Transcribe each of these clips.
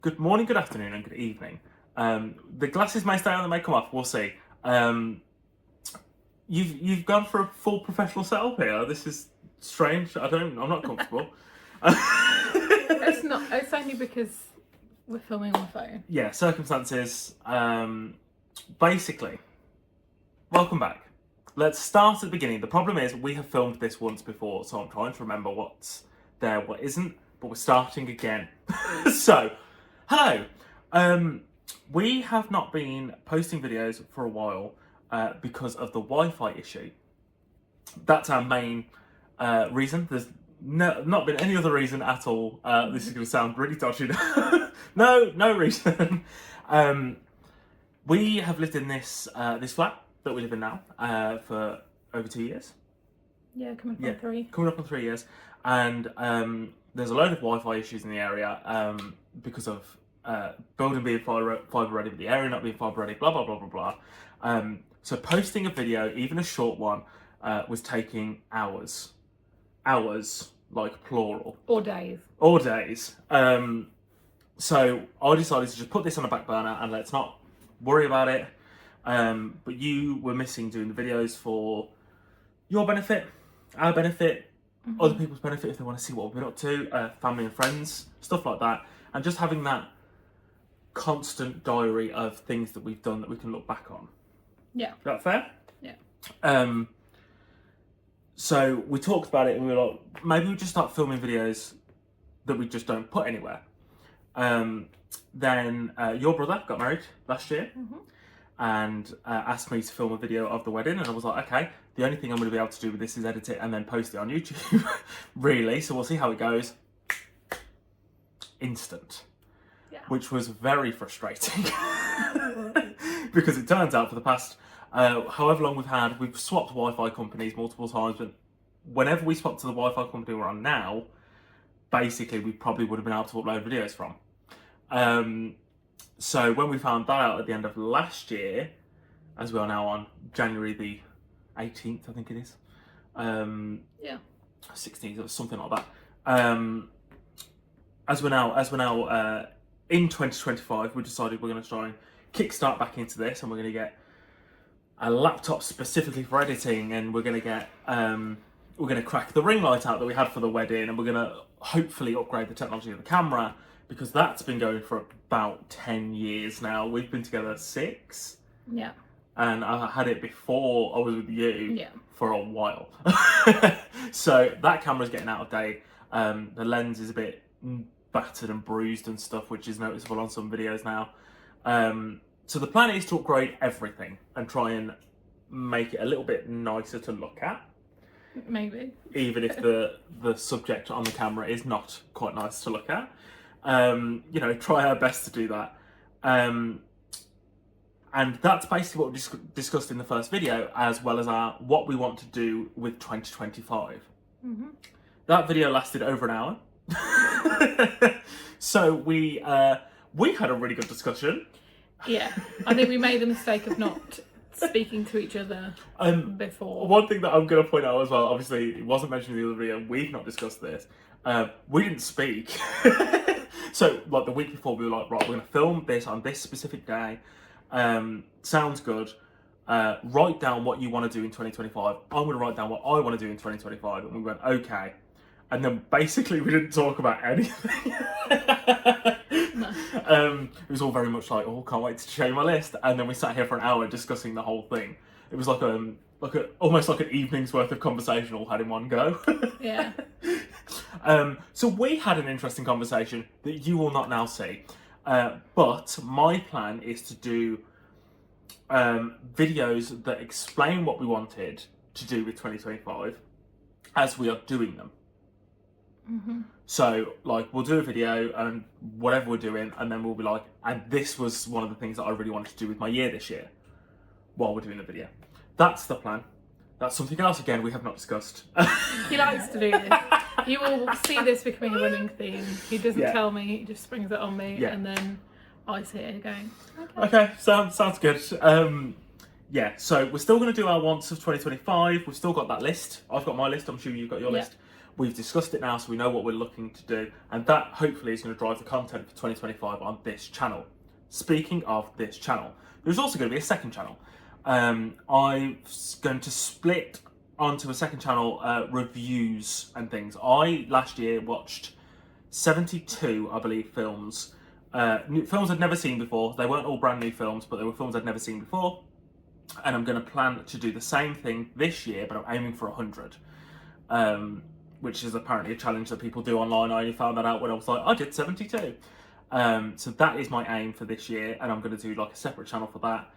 Good morning, good afternoon, and good evening. The glasses may stay on, they may come off. We'll see. You've gone for a full professional setup here. This is strange. I'm not comfortable. It's not. It's only because we're filming on the phone. Yeah, circumstances. Basically, welcome back. Let's start at the beginning. The problem is we have filmed this once before, so I'm trying to remember what's there, what isn't. But we're starting again. So, hello. We have not been posting videos for a while because of the Wi-Fi issue. That's our main reason. There's not been any other reason at all. This is going to sound really dodgy. No reason. We have lived in this flat that we live in now for over 2 years. Yeah, coming up on 3. Coming up on 3 years. And there's a load of Wi-Fi issues in the area because of building being fibre ready, but the area not being fibre ready, blah, blah, blah, blah, blah. So posting a video, even a short one, was taking hours. Hours, like plural. Or days. Or days. So I decided to just put this on a back burner and let's not worry about it. But you were missing doing the videos for your benefit, our benefit, other people's benefit if they want to see what we've been up to, family and friends, stuff like that. And just having that constant diary of things that we've done that we can look back on. Yeah. Is that fair? Yeah. So we talked about it and we were like, maybe we just start filming videos that we just don't put anywhere. Then your brother got married last year and asked me to film a video of the wedding, and I was like, okay, the only thing I'm going to be able to do with this is edit it and then post it on YouTube, really, so we'll see how it goes. Instant. Yeah. Which was very frustrating because it turns out for the past however long we've swapped Wi-Fi companies multiple times, but whenever we swap to the Wi-Fi company we're on now, basically we probably would have been able to upload videos from. So when we found that out at the end of last year, as we are now on January the 18th, I think it is. 16th or something like that. As we're now in 2025, we decided we're going to try and kickstart back into this, and we're going to get a laptop specifically for editing, and we're going to crack the ring light out that we had for the wedding, and we're going to hopefully upgrade the technology of the camera, because that's been going for about 10 years now. We've been together 6. Yeah. And I had it before I was with you for a while. So that camera's getting out of date. The lens is a bit battered and bruised and stuff, which is noticeable on some videos now. So the plan is to upgrade everything and try and make it a little bit nicer to look at. Maybe. Even if the subject on the camera is not quite nice to look at. Try our best to do that. And that's basically what we discussed in the first video, as well as what we want to do with 2025. That video lasted over an hour. So we had a really good discussion. Yeah. I think we made the mistake of not speaking to each other before. One thing that I'm going to point out as well, obviously it wasn't mentioned in the other video, we've not discussed this. We didn't speak. So like the week before we were like, right, we're going to film this on this specific day. Sounds good. Write down what you want to do in 2025. I'm going to write down what I want to do in 2025. And we went, okay. And then basically we didn't talk about anything. No. It was all very much like, oh, can't wait to show you my list. And then we sat here for an hour discussing the whole thing. It was like almost like an evening's worth of conversation all had in one go. Yeah. So we had an interesting conversation that you will not now see. But my plan is to do videos that explain what we wanted to do with 2025 as we are doing them. So, like, we'll do a video and whatever we're doing, and then we'll be like, and this was one of the things that I really wanted to do with my year this year while we're doing the video. That's the plan. That's something else, again, we have not discussed. He likes to do this. You will see this becoming a running theme. He doesn't tell me, he just springs it on me, and then I sit here going, okay, sounds good. So we're still going to do our wants of 2025. We've still got that list. I've got my list, I'm sure you've got your list. We've discussed it now, so we know what we're looking to do, and that hopefully is going to drive the content for 2025 on this channel. Speaking of this channel, there's also going to be a second channel. I'm going to split onto a second channel reviews and things. I last year watched 72, I believe, films. Films I'd never seen before. They weren't all brand new films, but they were films I'd never seen before. And I'm going to plan to do the same thing this year, but I'm aiming for 100. Which is apparently a challenge that people do online. I only found that out when I was like, I did 72. So that is my aim for this year, and I'm going to do like a separate channel for that,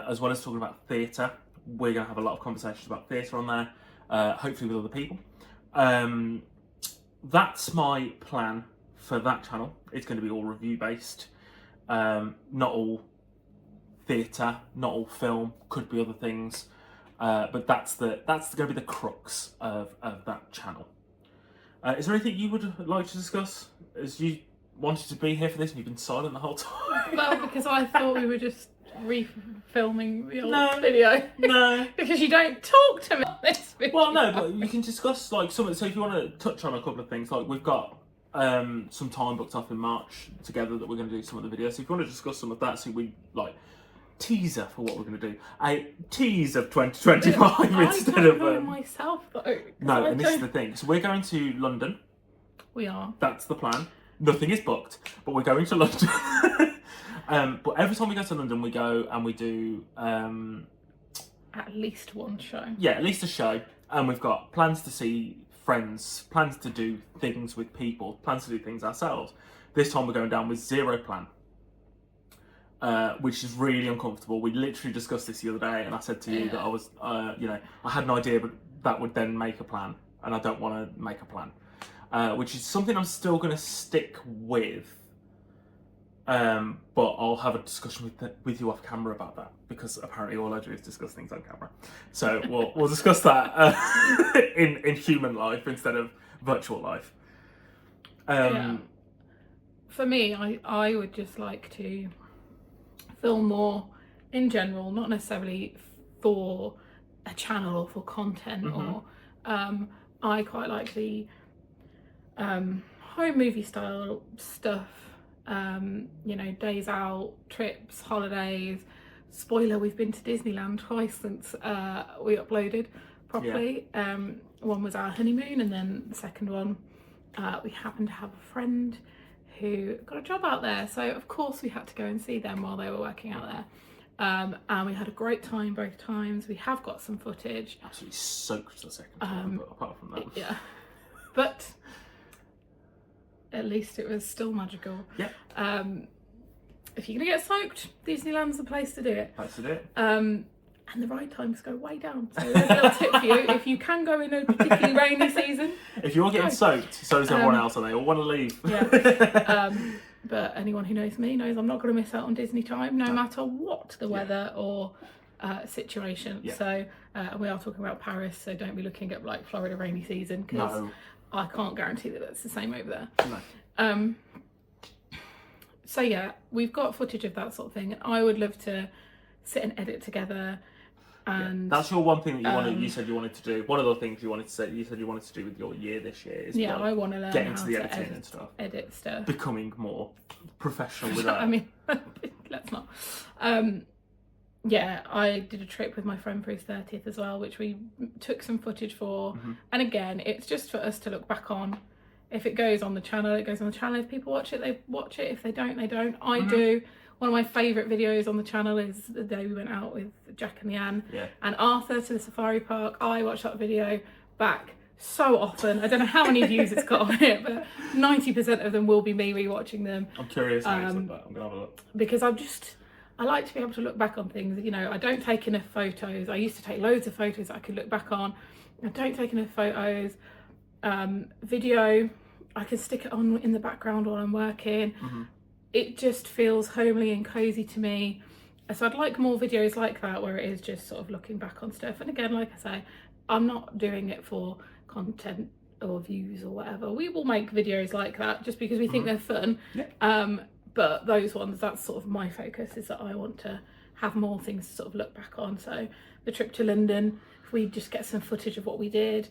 as well as talking about theatre. We're going to have a lot of conversations about theatre on there, hopefully with other people. That's my plan for that channel. It's going to be all review based, not all theatre, not all film, could be other things. But that's going to be the crux of that channel. Is there anything you would like to discuss? As you wanted to be here for this and you've been silent the whole time. Well, because I thought we were just refilming the old video. No. Because you don't talk to me on this video. Well, no, but you can discuss like some. So if you want to touch on a couple of things, like we've got some time booked off in March together that we're going to do some of the videos. So if you want to discuss some of that, so we like teaser for what we're going to do, a tease of 2025 instead I of don't know myself though. No, and this is the thing. So we're going to London. We are. That's the plan. Nothing is booked, but we're going to London. But every time we go to London, we go and we do at least one show. Yeah, at least a show, and we've got plans to see friends, plans to do things with people, plans to do things ourselves. This time we're going down with zero plan. Which is really uncomfortable. We literally discussed this the other day, and I said to you that I was, I had an idea, but that would then make a plan, and I don't want to make a plan, which is something I'm still going to stick with. But I'll have a discussion with you off camera about that, because apparently all I do is discuss things on camera. So we'll discuss that in human life instead of virtual life. For me, I would just like to film more in general, not necessarily for a channel or for content. Or I quite like the home movie style stuff, days out, trips, holidays. Spoiler, we've been to Disneyland twice since we uploaded properly. One was our honeymoon, and then the second one we happened to have a friend who got a job out there, so of course we had to go and see them while they were working out there, and we had a great time both times. We have got some footage. Absolutely soaked the second time, but apart from that, yeah, but at least it was still magical. Yeah. If you're gonna get soaked, Disneyland's the place to do it. Place to do it. And the ride times go way down. So there's a little tip for you. If you can go in a particularly rainy season, if you're getting soaked, so is everyone else, and they all want to leave. Yeah. But anyone who knows me knows I'm not going to miss out on Disney time, no matter what the weather or situation. Yeah. So we are talking about Paris, so don't be looking at like Florida rainy season, because I can't guarantee that it's the same over there. No. So yeah, we've got footage of that sort of thing, and I would love to sit and edit together. And that's your one thing that you wanted. You said you wanted to do. One of the things you wanted to say. You said you wanted to do with your year this year is I want to learn get how into the to editing and stuff. Edit stuff. Becoming more professional with that. I mean, let's not. Yeah, I did a trip with my friend for his 30th as well, which we took some footage for. And again, it's just for us to look back on. If it goes on the channel, it goes on the channel. If people watch it, they watch it. If they don't, they don't. I do. One of my favourite videos on the channel is the day we went out with Jack and Leanne and Arthur to the safari park. I watched that video back so often. I don't know how many views it's got on it, but 90% of them will be me rewatching them. I'm curious how you said that. I'm going to have a look. Because I like to be able to look back on things. I don't take enough photos. I used to take loads of photos that I could look back on. I don't take enough photos. Video, I can stick it on in the background while I'm working. It just feels homely and cozy to me. So I'd like more videos like that, where it is just sort of looking back on stuff. And again, like I say, I'm not doing it for content or views or whatever. We will make videos like that just because we think they're fun. But those ones, that's sort of my focus, is that I want to have more things to sort of look back on. So the trip to London, if we just get some footage of what we did.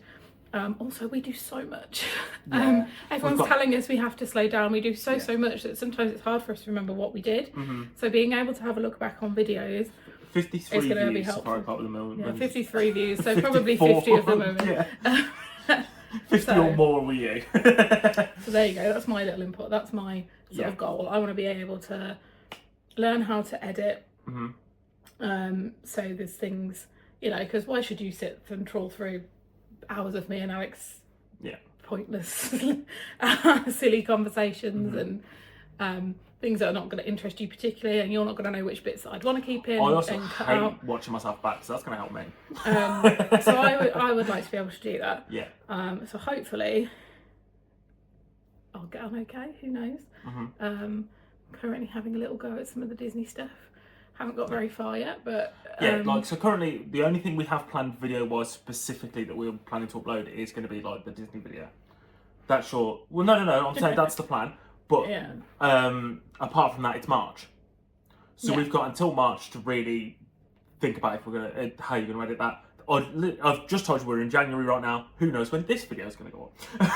Also, we do so much. Yeah. Everyone's telling us we have to slow down. We do so much that sometimes it's hard for us to remember what we did. So being able to have a look back on videos, 53 it's going to be views, helpful. at the moment. Yeah, 53 views, so probably 50 at the moment. Yeah. 50 or more were you. So there you go, that's my little input. That's my sort of goal. I want to be able to learn how to edit. So there's things, you know, because why should you sit and trawl through hours of me and Alex pointless silly conversations and things that are not going to interest you particularly, and you're not going to know which bits that I'd want to keep in. I also and cut hate out. watching myself back, so that's going to help me. So I would like to be able to do that. Yeah. So hopefully I'll get on okay, who knows. Currently having a little go at some of the Disney stuff. Haven't got very far yet, but so currently the only thing we have planned video wise specifically that we're planning to upload is going to be like the Disney video. That's short. Well, no, I'm saying that's the plan. But apart from that, it's March, so we've got until March to really think about if we're gonna how you're gonna edit that. I've just told you we're in January right now. Who knows when this video is gonna go up?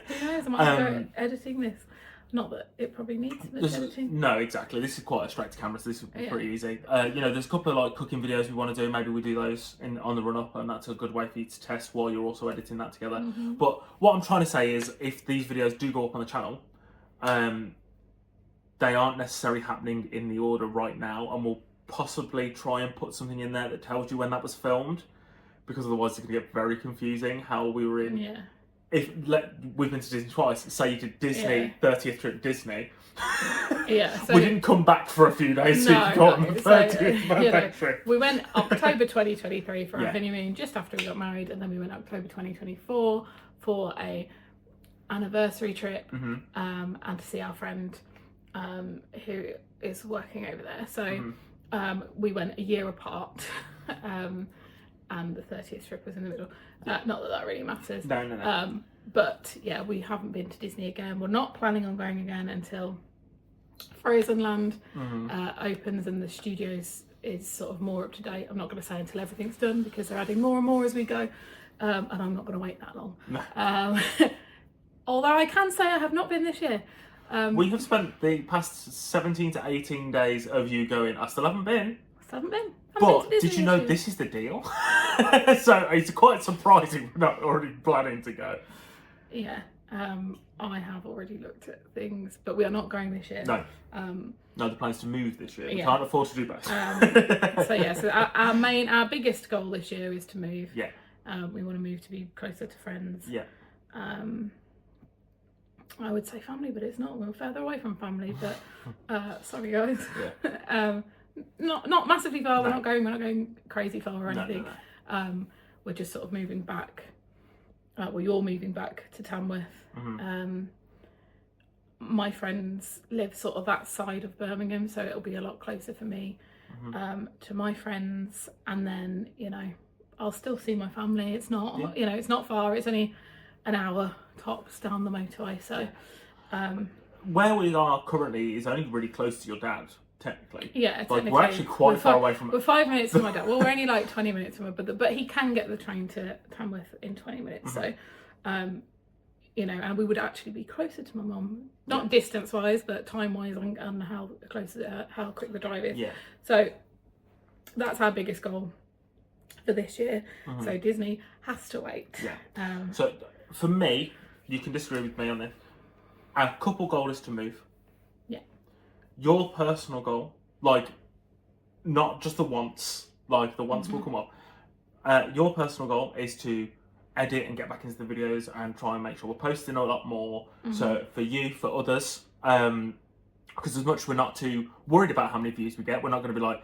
Who knows? I might go editing this. Not that it probably needs much editing. No, exactly. This is quite a straight to camera, so this would be pretty easy. You know, there's a couple of like cooking videos we want to do. Maybe we do those on the run up, and that's a good way for you to test while you're also editing that together. But what I'm trying to say is, if these videos do go up on the channel, they aren't necessarily happening in the order right now, and we'll possibly try and put something in there that tells you when that was filmed, because otherwise it's going to get very confusing how we were in. Yeah. We've been to Disney twice, say you did Disney, 30th trip Disney. So we didn't come back for a few days, so you got on the 30th trip. We went October 2023 for our honeymoon, just after we got married, and then we went October 2024 for a anniversary trip, and to see our friend who is working over there. So we went a year apart, and the 30th trip was in the middle. Not that really matters. No. But yeah, we haven't been to Disney again. We're not planning on going again until Frozen Land opens and the studios is sort of more up to date. I'm not going to say until everything's done, because they're adding more and more as we go, and I'm not going to wait that long. No. Although I can say I have not been this year. We have spent the past 17 to 18 days of you going, I still haven't been. But did you know this is the deal? So it's quite surprising we're not already planning to go. Yeah, I have already looked at things, but we are not going this year. No. No, the plan is to move this year. We Yeah. can't afford to do both. So our biggest goal this year is to move. Yeah. We want to move to be closer to friends. Yeah. I would say family, but it's not. We're further away from family. But sorry, guys. Yeah. Not massively far. No. We're not going crazy far or anything. No. We're just sort of moving back. Well, you're moving back to Tamworth. My friends live sort of that side of Birmingham, so it'll be a lot closer for me to my friends. And then, you know, I'll still see my family. It's not, you know, it's not far. It's only an hour tops down the motorway. So where we are currently is only really close to your dad, technically. Yeah, like we're actually quite far away from. We're 5 minutes from my dad. Well, we're only like 20 minutes from him, but he can get the train to Tamworth in 20 minutes. So, you know, and we would actually be closer to my mum, not distance wise, but time wise, and how close, how quick the drive is. Yeah. So that's our biggest goal for this year. So Disney has to wait. Yeah. So for me, you can disagree with me on this. Our couple goal is to move. Yeah. Your personal goal, like, not just the wants, like the wants will come up. Your personal goal is to edit and get back into the videos and try and make sure we're posting a lot more. So for you, for others, because as much as we're not too worried about how many views we get, we're not going to be like,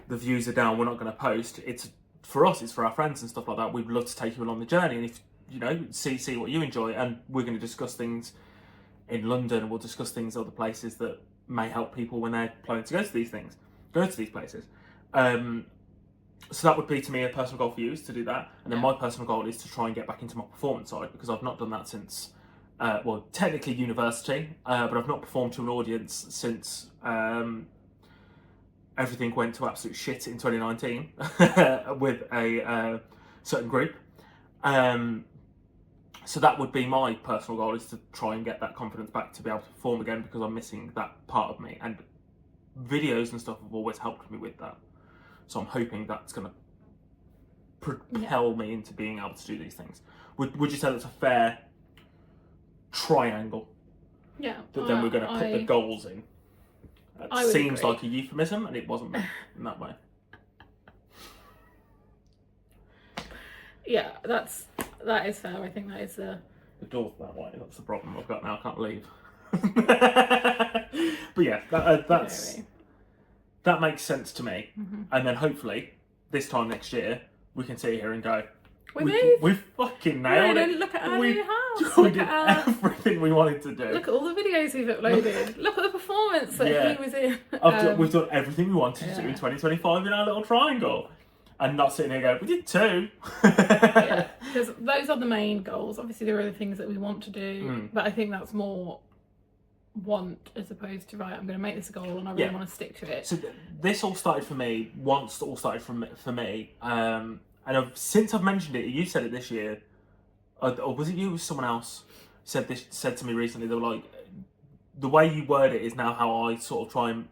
the views are down, we're not going to post. It's for us, it's for our friends and stuff like that. We'd love to take you along the journey, and if you know, see what you enjoy, and we're going to discuss things in London, and we'll discuss things other places that may help people when they're planning to go to these places. So that would be, to me, a personal goal for you, is to do that. And then my personal goal is to try and get back into my performance side, because I've not done that since, well, technically university, but I've not performed to an audience since everything went to absolute shit in 2019 with a certain group. So that would be my personal goal, is to try and get that confidence back to be able to perform again, because I'm missing that part of me. And videos and stuff have always helped me with that. So I'm hoping that's going to propel me into being able to do these things. Would you say that's a fair triangle? Yeah. That then we're going to put the goals in. It seems like a euphemism, and it wasn't meant in that way. Yeah, that is fair. I think that is the door's that way. That's the problem I've got now. I can't leave. But yeah, that makes sense to me. Mm-hmm. And then hopefully this time next year we can sit here and go, we fucking nailed it. Look at our new house. We did everything we wanted to do. Look at all the videos we've uploaded. Look at the performance that he was in. We've done everything we wanted to do in 2025 in our little triangle. And not sitting here going, we did 2. Yeah, because those are the main goals. Obviously, there are other things that we want to do, but I think that's more want as opposed to, right, I'm going to make this a goal and I really want to stick to it. So this all started for me, for me. And since I've mentioned it, you said it this year, or was it you or someone else said to me recently, they were like, the way you word it is now how I sort of try and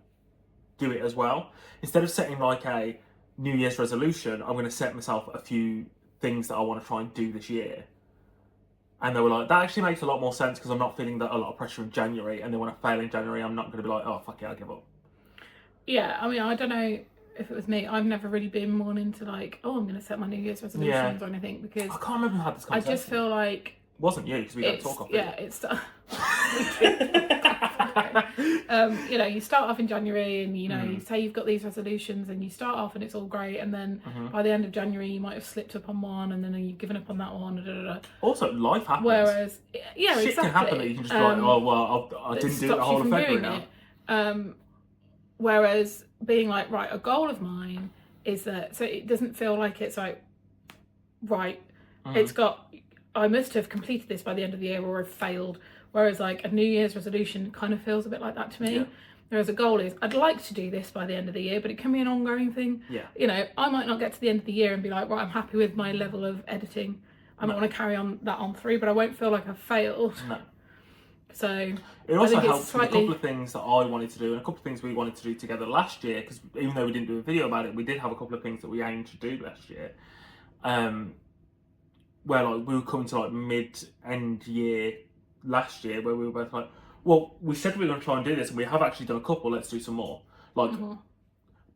do it as well. Instead of setting like a New Year's resolution, I'm going to set myself a few things that I want to try and do this year. And they were like, that actually makes a lot more sense, because I'm not feeling that a lot of pressure in January, and then when I fail in January, I'm not going to be like, oh, fuck it, I give up. Yeah, I mean, I don't know if it was me. I've never really been one into like, oh, I'm going to set my New Year's resolutions or anything, because I can't remember who had this conversation. I just feel like... It wasn't you, because we don't talk off it. Yeah, it's... you know, you start off in January and you say you've got these resolutions and you start off and it's all great, and then by the end of January you might have slipped up on one, and then you've given up on that one. Also, life happens. Whereas, shit can happen that you can just be like, oh well, I didn't do it the whole of February now. Whereas being like, right, a goal of mine is that, so it doesn't feel like it's like, right, it's got, I must have completed this by the end of the year or I've failed. Whereas like a New Year's resolution kind of feels a bit like that to me. Yeah. Whereas a goal is, I'd like to do this by the end of the year, but it can be an ongoing thing. Yeah. You know, I might not get to the end of the year and be like, right, I'm happy with my level of editing. I might want to carry on that on through, but I won't feel like I've failed. No. So it also helps with a couple of things that I wanted to do and a couple of things we wanted to do together last year, because even though we didn't do a video about it, we did have a couple of things that we aimed to do last year. Where like we were coming to like mid-end year last year, where we were both like, well, we said we were going to try and do this, and we have actually done a couple, let's do some more. Like,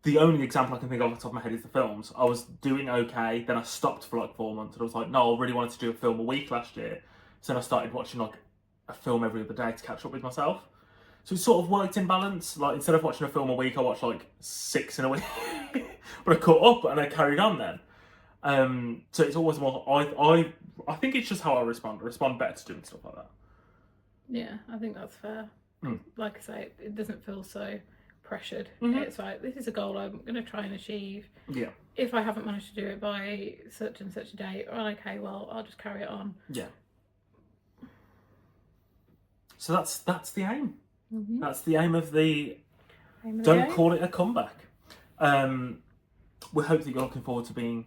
the only example I can think of off the top of my head is the films. I was doing okay, then I stopped for like 4 months, and I was like, no, I really wanted to do a film a week last year. So then I started watching like a film every other day to catch up with myself. So it sort of worked in balance. Like, instead of watching a film a week, I watched like 6 in a week. But I caught up and I carried on then. So it's always more, I think it's just how I respond. I respond better to doing stuff like that. Yeah, I think that's fair. Like I say, it doesn't feel so pressured. It's like, this is a goal I'm going to try and achieve. Yeah. If I haven't managed to do it by such and such a date, okay, well, I'll just carry it on. Yeah. So that's the aim. That's the aim of the... Don't call it a comeback. We hope that you're looking forward to being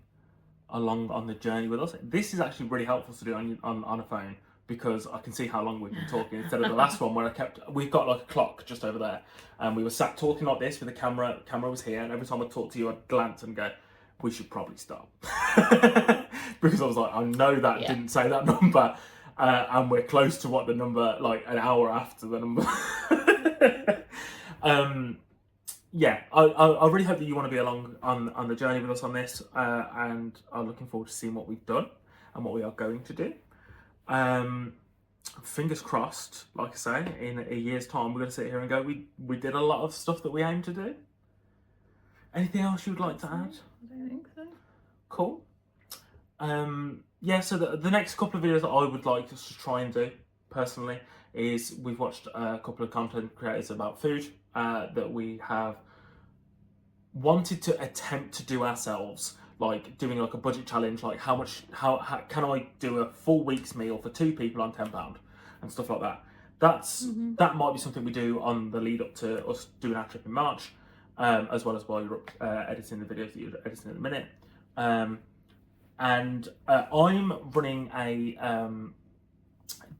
along on the journey with us. This is actually really helpful to do on a phone, because I can see how long we've been talking instead of the last one where we've got like a clock just over there, and we were sat talking like this with the camera was here, and every time I talk to you I'd glance and go, we should probably stop. Because I was like, I know that didn't say that number, and we're close to what the number, like an hour after the number. Yeah, I really hope that you want to be along on the journey with us on this, and I'm looking forward to seeing what we've done and what we are going to do. Fingers crossed, like I say, in a year's time we're going to sit here and go, we did a lot of stuff that we aimed to do. Anything else you would like to add? I don't think so. Cool. Yeah, so the next couple of videos that I would like us to try and do, personally, is we've watched a couple of content creators about food that we have wanted to attempt to do ourselves, like doing like a budget challenge, like how can I do a full week's meal for 2 people on £10 and stuff like that. That might be something we do on the lead up to us doing our trip in March, as well as while you're editing the videos that you're editing at the minute. And I'm running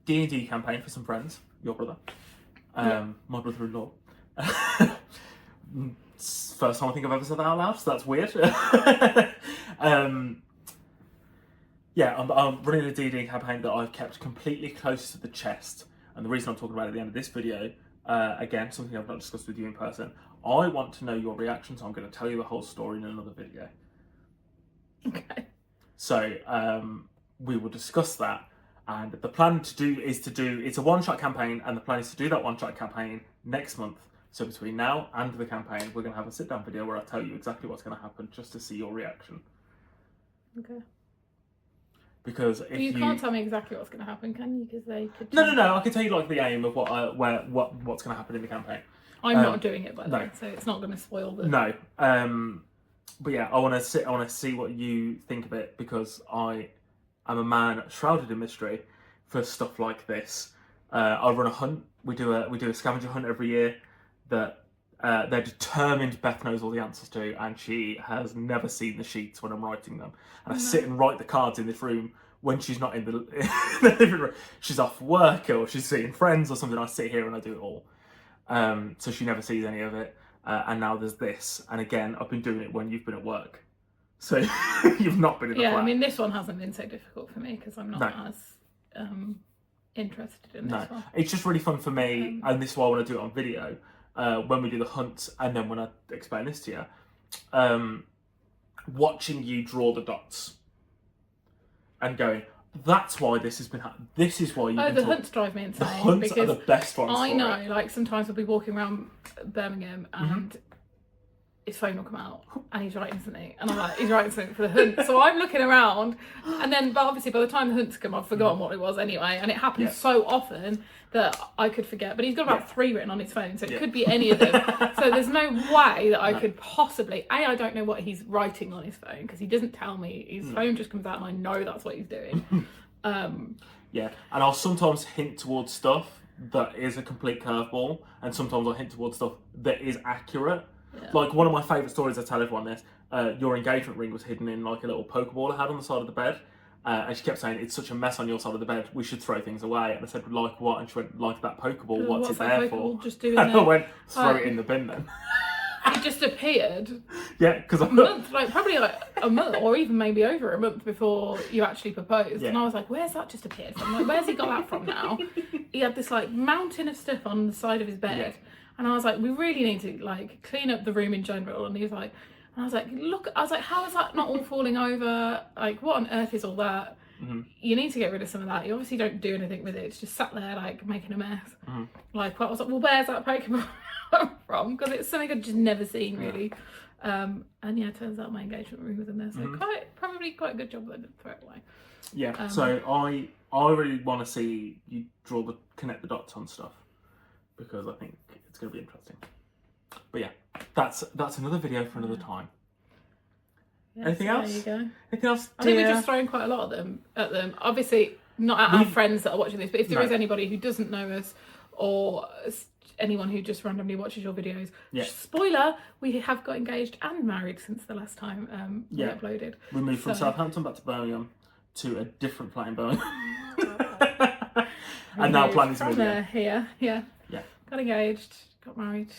D&D campaign for some friends, your brother, my brother-in-law. First time I think I've ever said that out loud, so that's weird. I'm running a D&D campaign that I've kept completely close to the chest, and the reason I'm talking about it at the end of this video, again, something I've not discussed with you in person, I want to know your reaction, so I'm going to tell you the whole story in another video. Okay. So we will discuss that, and the plan it's a one-shot campaign, and the plan is to do that one-shot campaign next month. So between now and the campaign, we're going to have a sit-down video where I tell you exactly what's going to happen, just to see your reaction. Okay. Because if you can't tell me exactly what's going to happen, can you? Because they could. No. I can tell you like the aim of what's going to happen in the campaign. I'm not doing it, by the no. way, so it's not going to spoil the. No. But yeah, I want to see what you think of it, because I am a man shrouded in mystery for stuff like this. I run a hunt. We do a scavenger hunt every year that they're determined Beth knows all the answers to, and she has never seen the sheets when I'm writing them. And I sit and write the cards in this room when she's not in the living room. She's off work or she's seeing friends or something. I sit here and I do it all. So she never sees any of it. And now there's this. And again, I've been doing it when you've been at work. So you've not been in the flat. I mean, this one hasn't been so difficult for me because I'm not as interested in this one. It's just really fun for me, and this is why I want to do it on video. When we do the hunt, and then when I explain this to you, watching you draw the dots and going, that's why this has been happening. This is why you. The hunts drive me insane. The hunts are the best ones. I know, like sometimes we'll be walking around Birmingham and his phone will come out and he's writing something, and I'm like, he's writing something for the hunt. So I'm looking around, and then, but obviously by the time the hunts come, I've forgotten what it was anyway, and it happens so often that I could forget. But he's got about 3 written on his phone, so it could be any of them. So there's no way that I could possibly. I don't know what he's writing on his phone because he doesn't tell me. His phone just comes out, and I know that's what he's doing. And I'll sometimes hint towards stuff that is a complete curveball, and sometimes I'll hint towards stuff that is accurate. Yeah. Like one of my favourite stories, I tell everyone this, your engagement ring was hidden in like a little Pokeball I had on the side of the bed. And she kept saying, it's such a mess on your side of the bed, we should throw things away. And I said, like what? And she went, like that Pokeball, what's it there for? Just doing and I went, throw it in the bin then. It just appeared. Yeah, because probably a month, or even maybe over a month before you actually proposed. Yeah. And I was like, where's that just appeared from? Like, where's he got that from now? He had this like mountain of stuff on the side of his bed. Yeah. And I was like, we really need to like clean up the room in general. And he was like, and I was like, look, I was like, how is that not all falling over? Like, what on earth is all that? You need to get rid of some of that. You obviously don't do anything with it. It's just sat there like making a mess. Like, I was like, well, where's that Pokemon from? Because it's something I'd just never seen really. And yeah, it turns out my engagement ring was in there. So probably quite a good job that I didn't throw it away. Yeah. So I really want to see you connect the dots on stuff, because I think it's going to be interesting. But yeah, that's another video for another time. Yes, anything else? There you go. Anything else? I think we're just throwing quite a lot at them. Obviously, not at our friends that are watching this, but if there is anybody who doesn't know us, or anyone who just randomly watches your videos, spoiler, we have got engaged and married since the last time we uploaded. We moved from Southampton back to Birmingham to a different flat in Birmingham. And now planning to move here. Yeah. Got engaged, got married.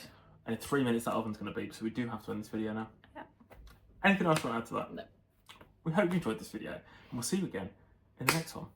And in 3 minutes that oven's going to beep, so we do have to end this video now. Yeah. Anything else you want to add to that? No. We hope you enjoyed this video, and we'll see you again in the next one.